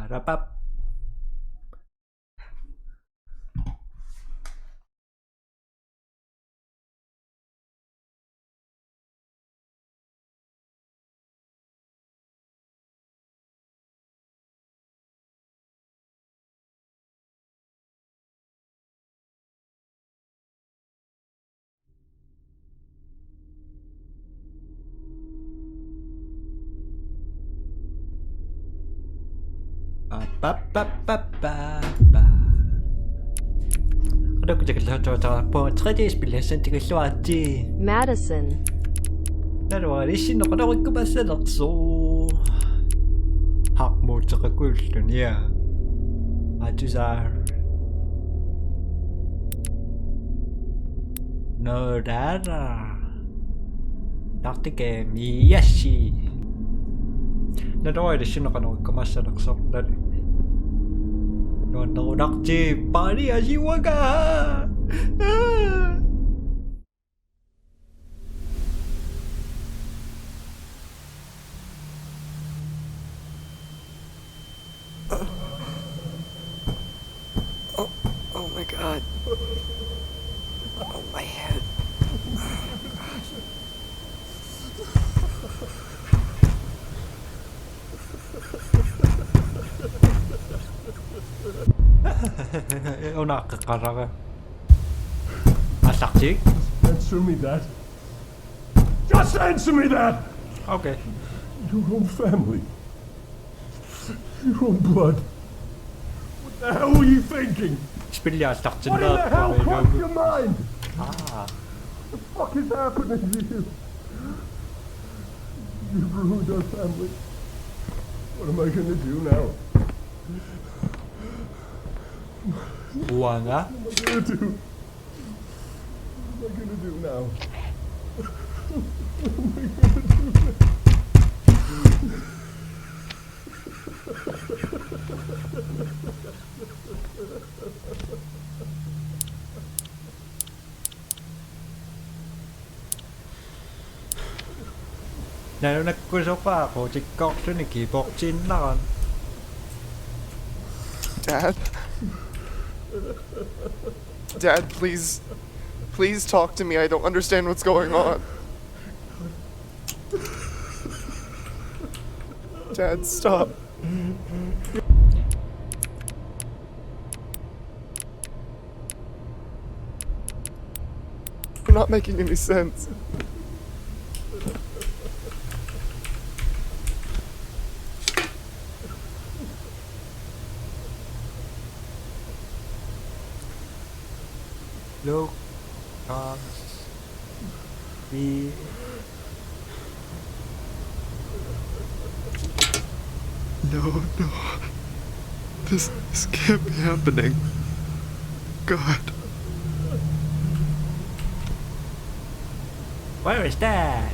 Ba-da-bap. Odotanko på 3D-spil, jeg sendte ikke så MADiSON. 나로아리신 너라고 끝봤어. 학모자가 꿀돈이야. 아주 잘. 너라라. 낙티게 미야시. 나로아리신 너가 너무 끝봤어. 너 낙지 빨리 아시와가. Oh my god. Oh, my head. Ona kakaraga. Asakti? Answer me that. Just answer me that! Okay. Your own family. Your own blood. What the hell were you thinking? Spilla starten What in the hell crossed your mind? Ah. What the fuck is happening to you? You've ruined our family. What am I gonna do now? Uanga. What am I gonna do? What am I gonna do now? What am I gonna do now? Này nó cứ số qua của chị cọc thế này kỳ bọc chín là Dad? Dad, please. Please talk to me. I don't understand what's going on. Dad, stop. You're not making any sense. Look the No. This can't be happening. God. Where is that?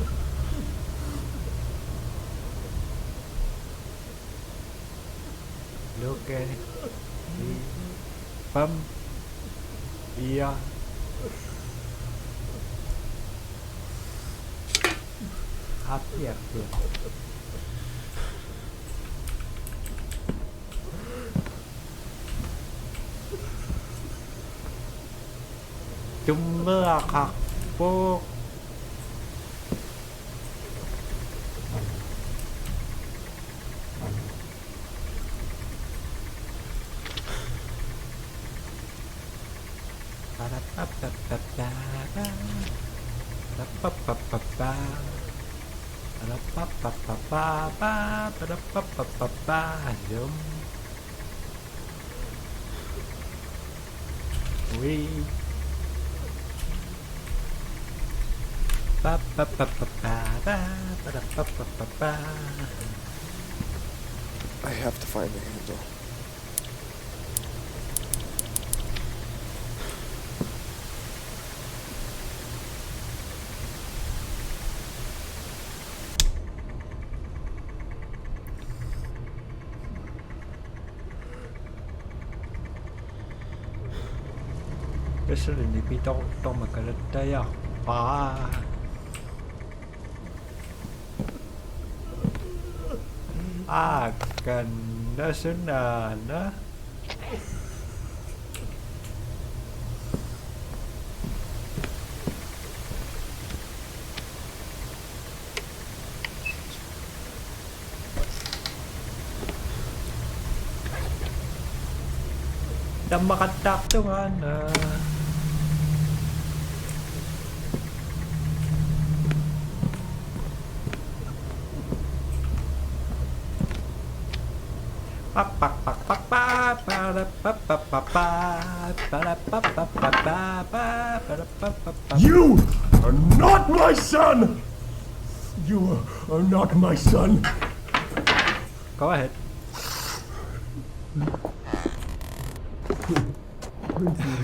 Look at the bum. Yeah. Up here. Chúng mưa khắc phục. I have to find the handle. This is the bito tomakalaya. Ganda si Nana. Na makatakto nga na. Pak pak pak pak pak para pa pa pa pa para pa pa pa pa para pa pa pa. You are not my son! You are not my son. Go ahead.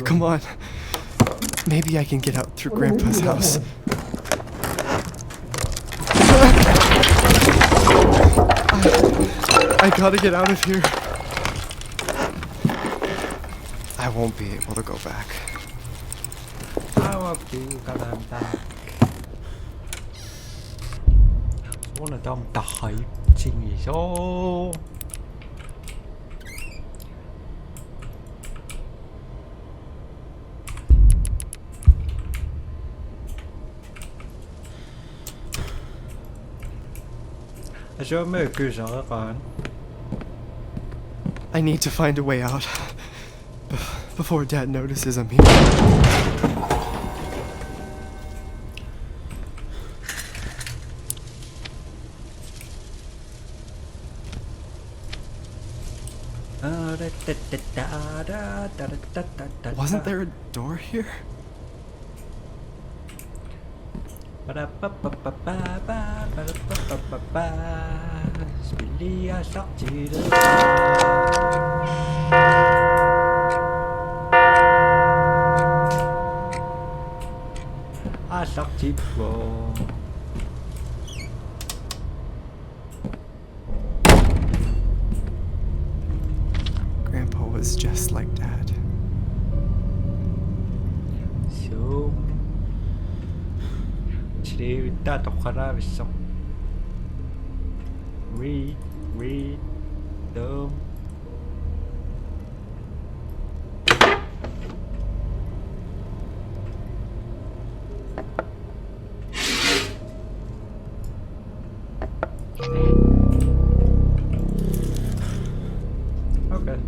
Come on. Maybe I can get out through Grandpa's house. I gotta get out of here. I won't be able to go back. I won't be coming back. そんなダムだはいちにしょ ช่วยมือคือสองก่อน I need to find a way out before Dad notices I'm here. Wasn't there a door here? Spillia sortir de à sortir bon. Grandpa was just like Dad. So Chỉ ta tộc khara bị xong. Read them. Okay.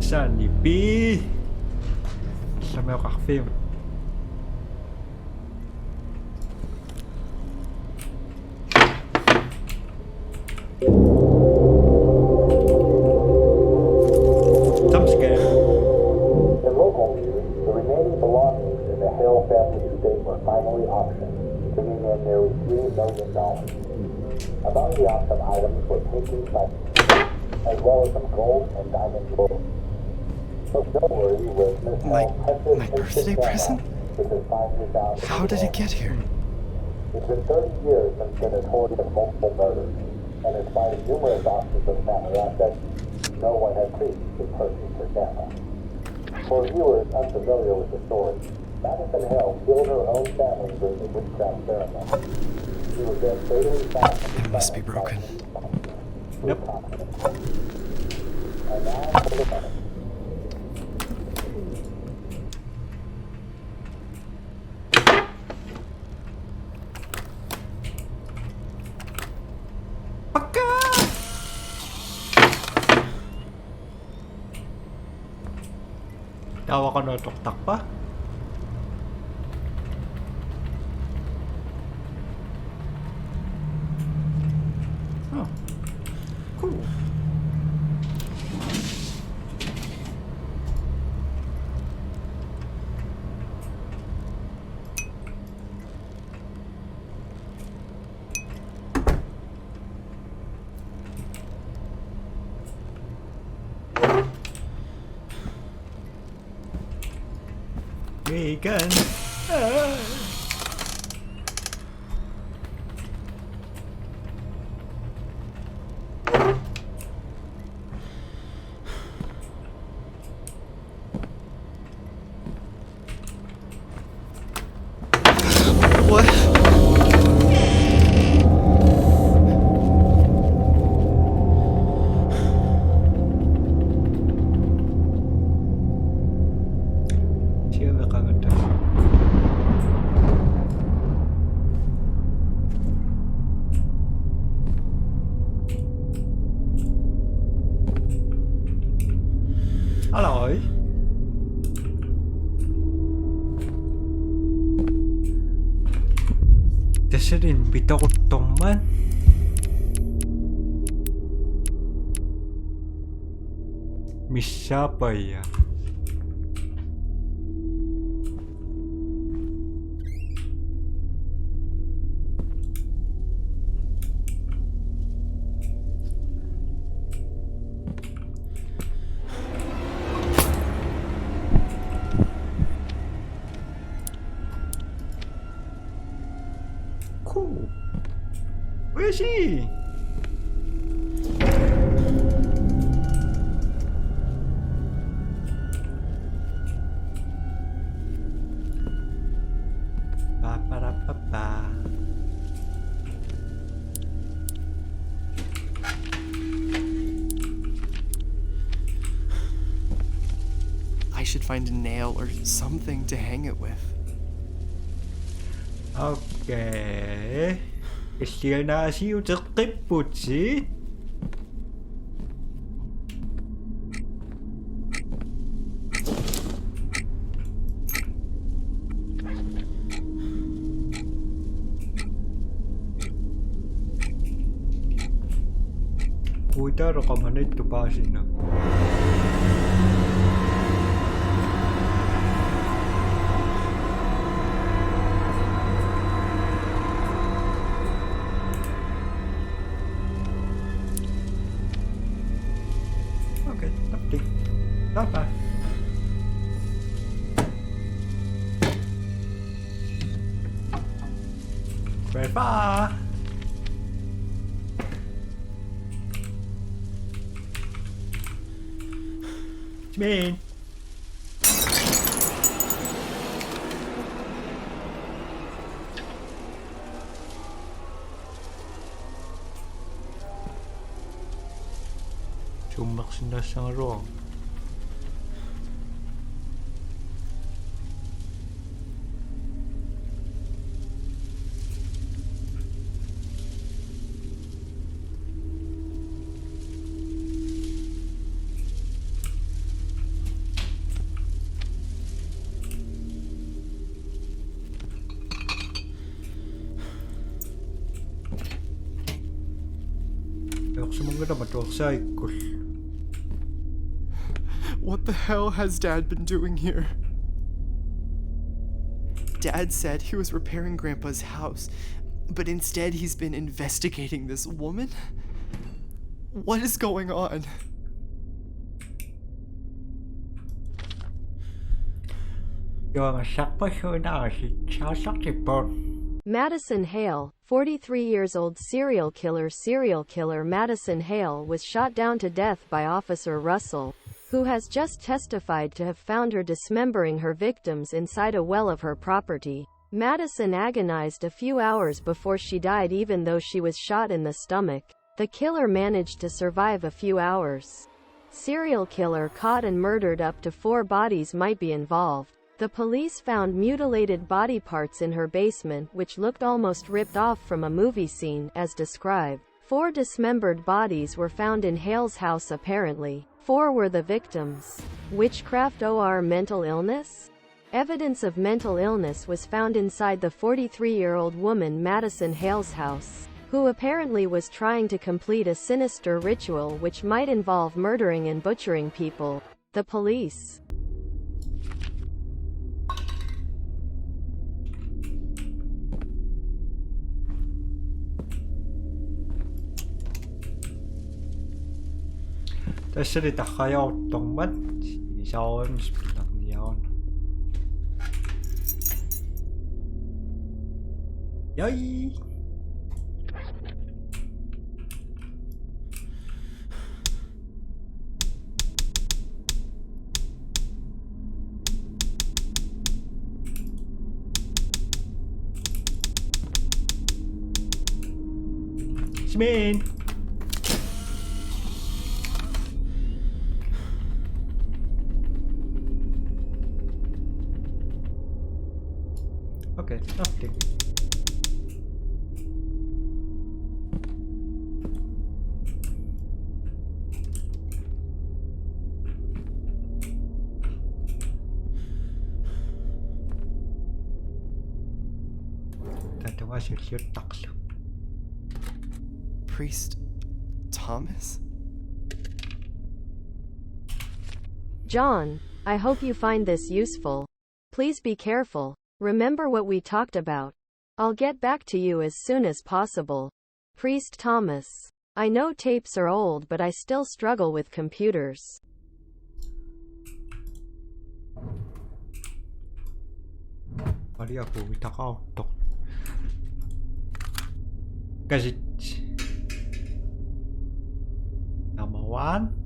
Saan B? Sa may kakfilm. Among the auction items were paintings by as well as some gold and diamond jewelry. So jewelry was Miss Hell's precious My birthday present? which is $500,000. How did it get here? It's been 30 years since the notorious multiple murders, and in spite of numerous auctions of family assets, no one had previously purchased her camera. For viewers unfamiliar with the story, Madison Hell killed her own family during the witchcraft ceremony. She was then fatally found. It must be broken. Yep. And now for the money. Tawa ko na tuktak pa. Oh. Cool. Vegan. What? อร่อย대신에 미더고똥만 미샤바이야 코 왜시 빠빠라빠빠 I should find a nail or something to hang it with. 오케이 시나 시우적 끝부지 Cuidado como en tu página. Ok, tắt đi. Đó phải. Về pha. Man. Sumaksin na sa wrong. What the hell has Dad been doing here? Dad said he was repairing Grandpa's house, but instead he's been investigating this woman? What is going on? Madison Hale, 43 years old serial killer Madison Hale was shot down to death by Officer Russell, who has just testified to have found her dismembering her victims inside a well of her property. Madison agonized a few hours before she died even though she was shot in the stomach. The killer managed to survive a few hours. Serial killer caught and murdered up to 4 bodies might be involved. The police found mutilated body parts in her basement which looked almost ripped off from a movie scene, as described. 4 dismembered bodies were found in Hale's house apparently. 4 were the victims. Witchcraft or mental illness? Evidence of mental illness was found inside the 43-year-old woman Madison Hale's house, who apparently was trying to complete a sinister ritual which might involve murdering and butchering people. The police Tässä tahajauttomat. Missä on? Spillandia on. Jai! Smin! Okay, nothing. Priest Thomas? John, I hope you find this useful. Please be careful. Remember what we talked about. I'll get back to you as soon as possible. Priest Thomas. I know tapes are old, but I still struggle with computers. 어디 하고 있다가 또 까지 number one.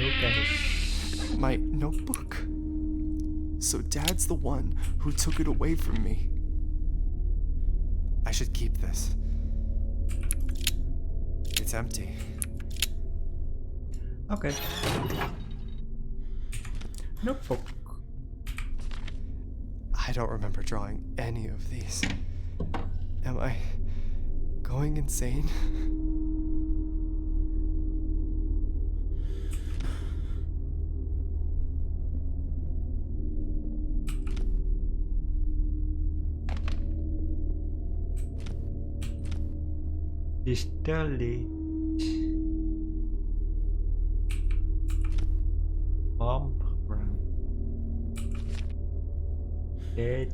Okay. My notebook? So Dad's the one who took it away from me. I should keep this. It's empty. Okay. Notebook. I don't remember drawing any of these. Am I going insane? Distillate bomb run dead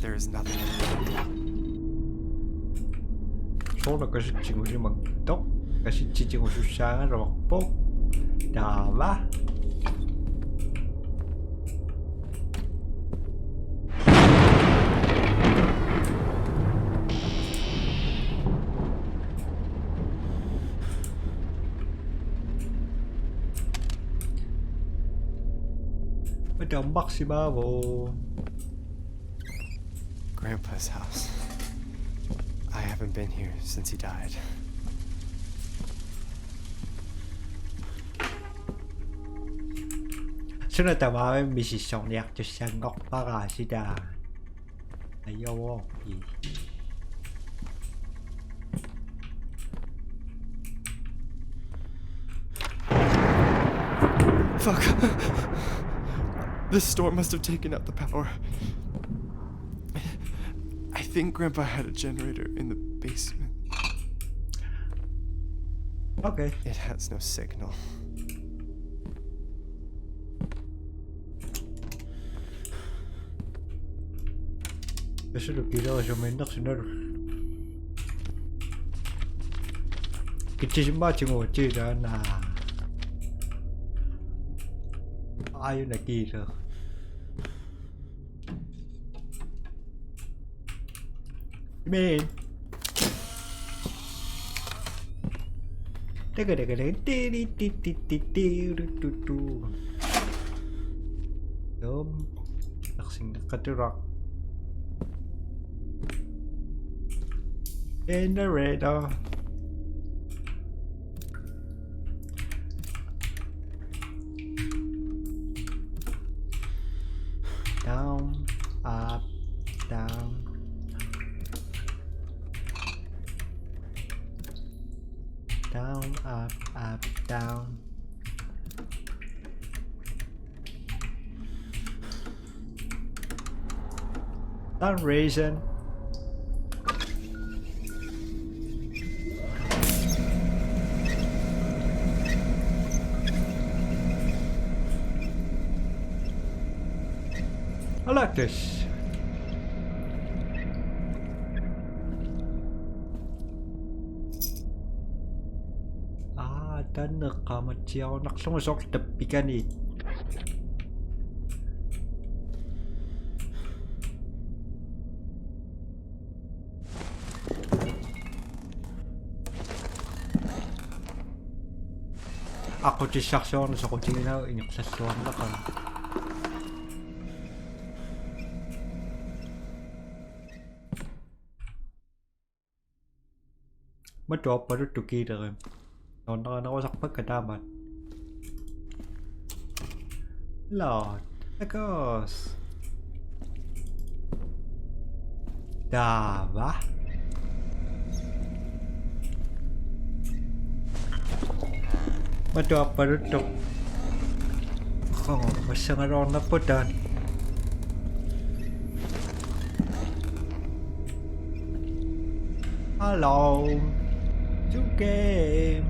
There is nothing. số là cái chuyện của mình tốt cái chuyện của sự sáng rồi bốc đà vá ở trong Bắc Siba vô Grandpa's house. I haven't been here since he died. Sooner tao bảo Mrs. Song nhạc cho sang ngọc ba gà xí đà lấy vô gì Fuck. This storm must have taken out the power. I think Grandpa had a generator in the basement. okay It has no signal. cái số được kia đâu cho mình đất xin đâu cái chuyện ba chuyện ngồi chơi đó là ai là kỳ rồi man cái đúng đặc sinh đặc cái rock generator down up down down up down down raisin I like this. Dan nagkamatyaw naksumusok tepi kan nih. Ako distraksyon sa kutsina inyok sa suwan na ka. Ma droppade tukitere. Sondern ako sa pagkadamat. Lord, agos. Dava. Ma droppade tuk. Oh, masangaron na po dan. Hello. To game.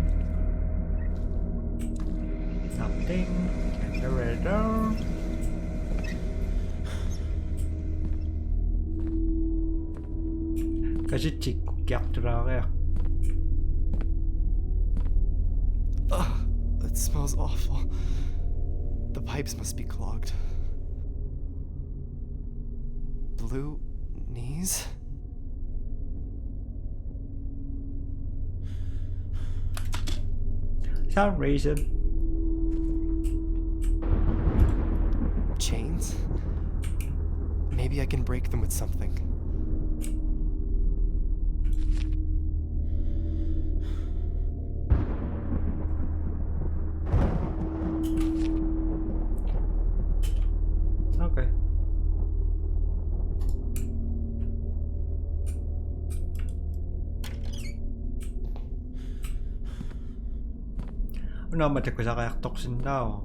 Something. Generator. Kasi chico kyak talaga. Ugh, that smells awful. The pipes must be clogged. Blue knees? Some reason. Chains? Maybe I can break them with something. Okay. Ano naman ko sa kayak toxin daw.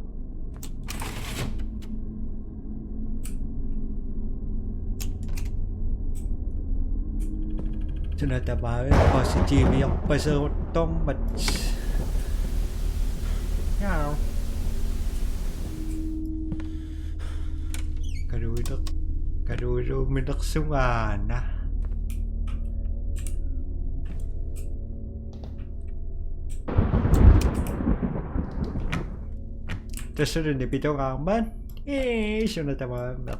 Tinatabahin ko si Jimmy ang pasutong match. Yaw. Kadudo sumana. Terus udah dipitong aman. Sudah tahu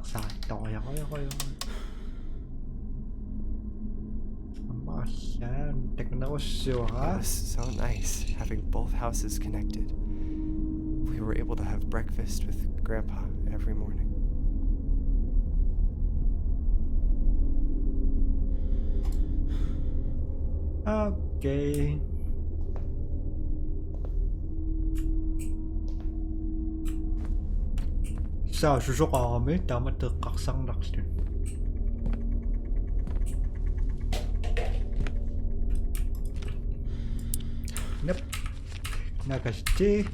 sakto ya koyo. Masya, teknologi ha. This is so nice, having both houses connected. We were able to have breakfast with Grandpa every morning. Okay. Sao susuk kami tama terkaksang naksin. Nope. Nakasti.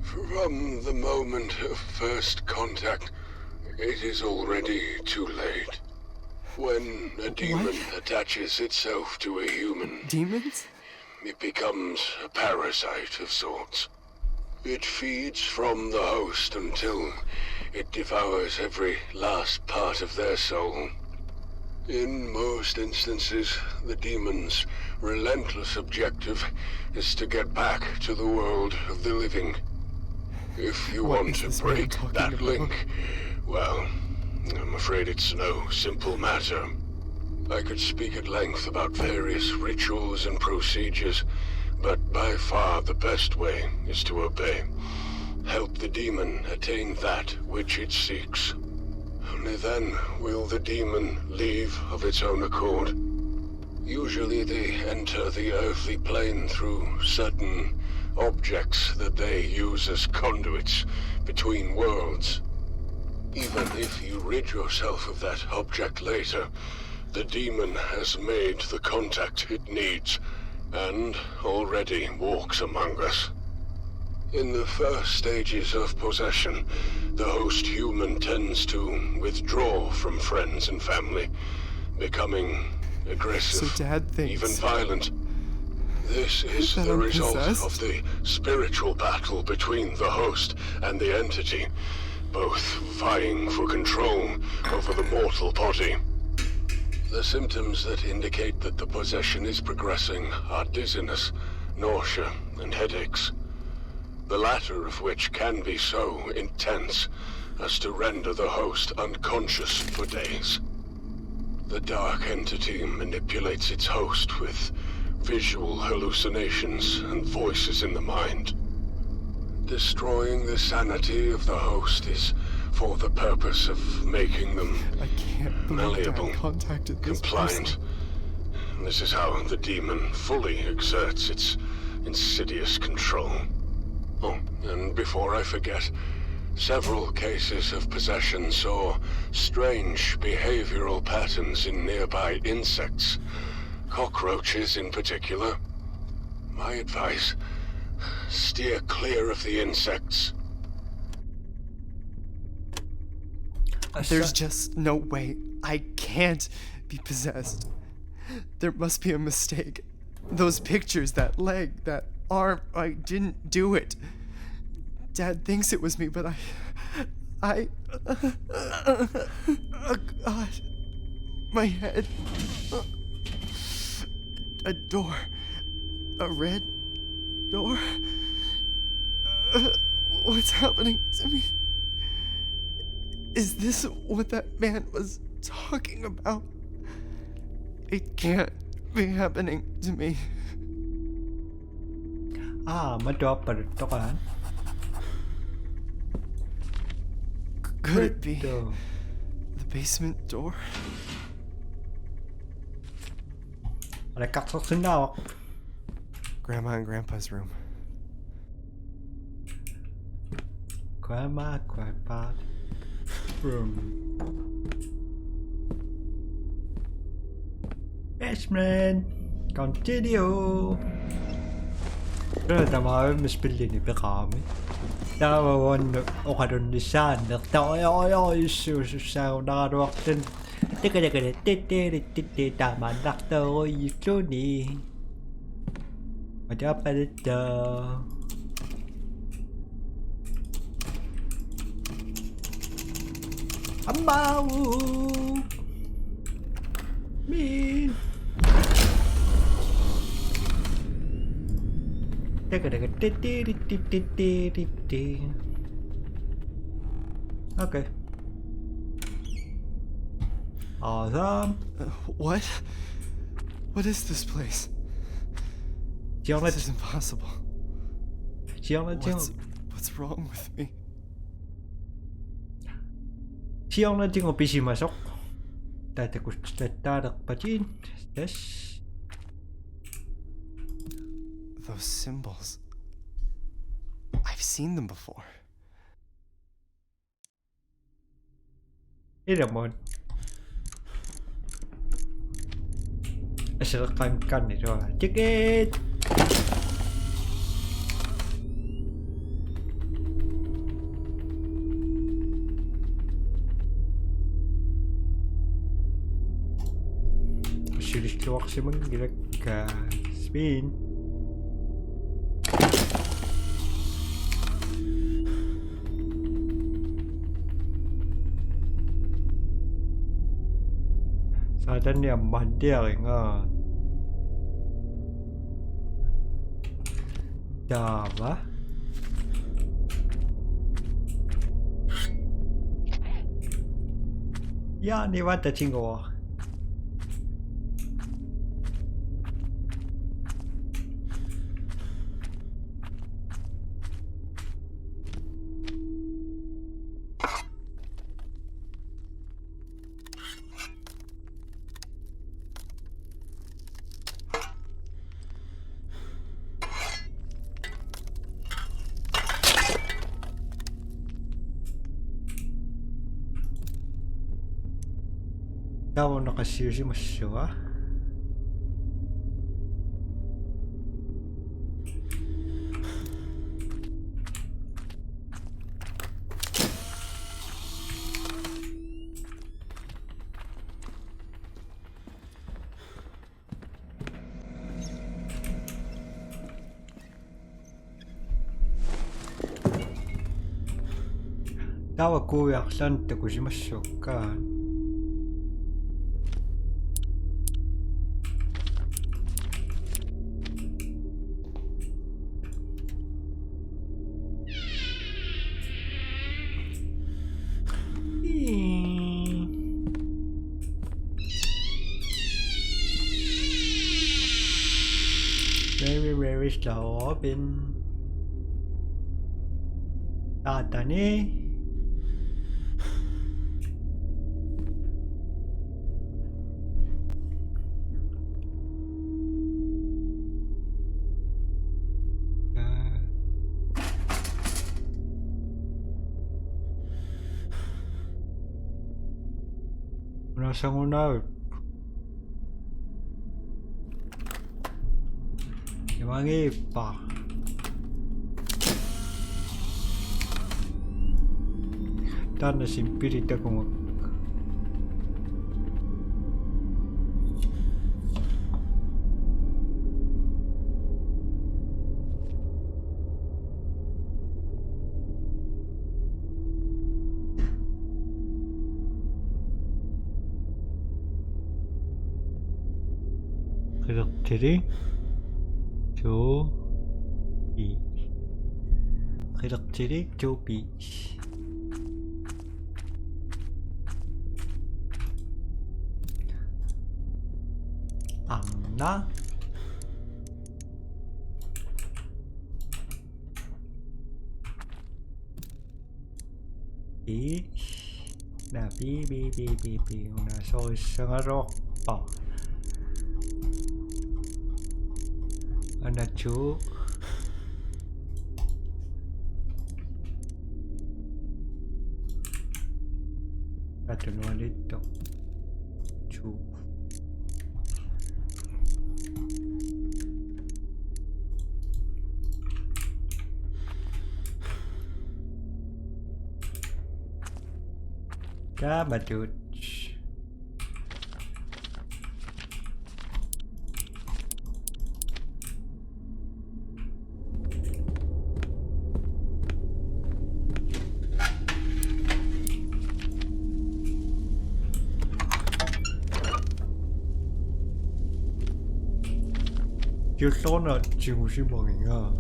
From the moment of first contact, it is already too late. When a demon attaches itself to a human, Demons? it becomes a parasite of sorts. It feeds from the host until it devours every last part of their soul. In most instances, the demon's relentless objective is to get back to the world of the living. If you What want to is this man break talking that about? link, well, I'm afraid it's no simple matter. I could speak at length about various rituals and procedures, but by far the best way is to obey. Help the demon attain that which it seeks. Only then will the demon leave of its own accord. Usually they enter the earthly plane through certain objects that they use as conduits between worlds. Even if you rid yourself of that object later, the demon has made the contact it needs, and already walks among us. In the first stages of possession, the host human tends to withdraw from friends and family, becoming aggressive, So Dad thinks even violent. This is that the I'm result possessed? of the spiritual battle between the host and the entity, both vying for control over the mortal body. The symptoms that indicate that the possession is progressing are dizziness, nausea, and headaches. The latter of which can be so intense as to render the host unconscious for days. The dark entity manipulates its host with visual hallucinations and voices in the mind. Destroying the sanity of the host is for the purpose of making them I can't believe malleable, Dad contacted this compliant. person. This is how the demon fully exerts its insidious control. Oh, and before I forget, several cases of possession saw strange behavioral patterns in nearby insects, cockroaches in particular. My advice, steer clear of the insects. There's just no way. I can't be possessed. There must be a mistake. Those pictures, that leg, that arm, I didn't do it. Dad thinks it was me, but oh God. My head. A door. A red door. What's happening to me? Is this what that man was talking about? It can't be happening to me. Ma-drop pa rin to ka. Could it be Ito. the basement door? Ada kakak sendawak. Grandma and Grandpa's room. Grandma, grandpa. Room. Basement. Continue. Kaya tamamin mas pilih ni kami. Tawawan o karon ni San. Ay susaw na karuaktin. Tika taman nakto ito ni. Ada pa dito. Ambau Min Okay. Awesome. What? What is this place? This is impossible. What's wrong with me? Siang na ting opisi masok. Tatak pacin. Yes. Those symbols. I've seen them before. Iramon. Asal kan itu. Cekit. Sudah sih menggerak ke spin. Sadan yang mandel nga. Dava. Ya, ni wata chingo. Daw nakasiyusimasyo ah. Daw ako yaksan takusimasyo ka. Very slow bin. Tata ni. 상훈아. 희망이 봐. 나는 심피리다 공학. 가족들이 조비 가족들이 조비 안나 비 là bi là sôi sangaro bỏ anak chú atunuan dito chú cá bà chuột Kirsoner 지구시방이야.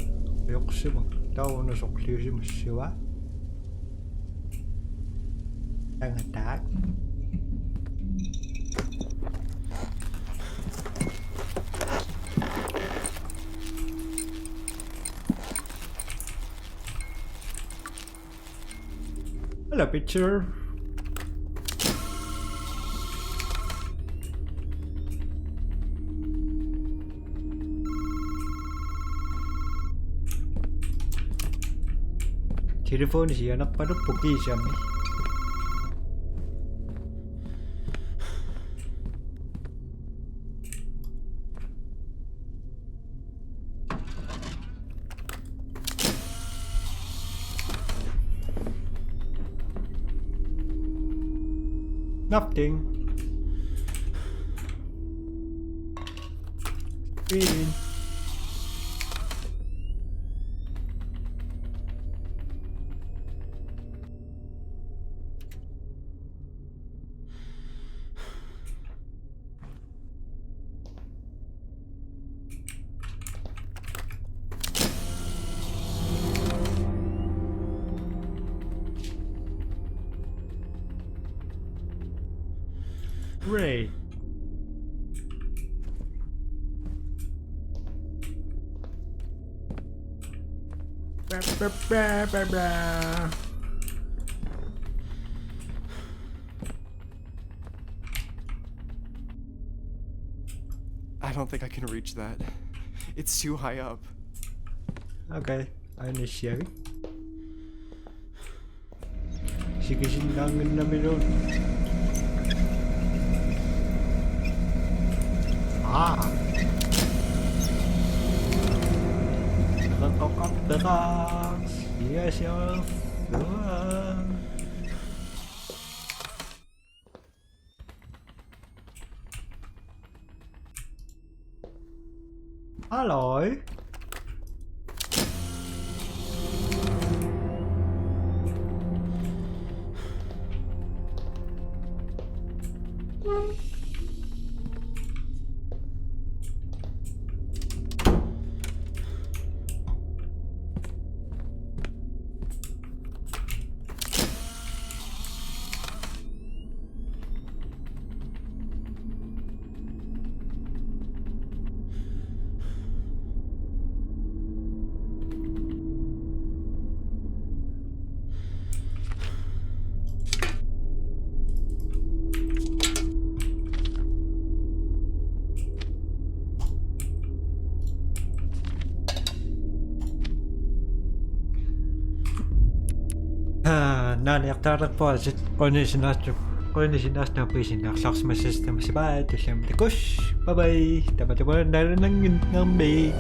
역시방 다운을 속리지 마시와. Đang attack. Hello, picture. Telepon siya napanupuki siya may. Nothing. Green. Great. I don't think I can reach that. It's too high up. Okay, I initiate. Sige sinangin na meron. Tokak terang, yes yes. Hello. 난 약다락 빠지 꺼내시나죠. sinasna sinaksak masistem sabay, tisem tikos, bye bye, dapat naman ng ngambi.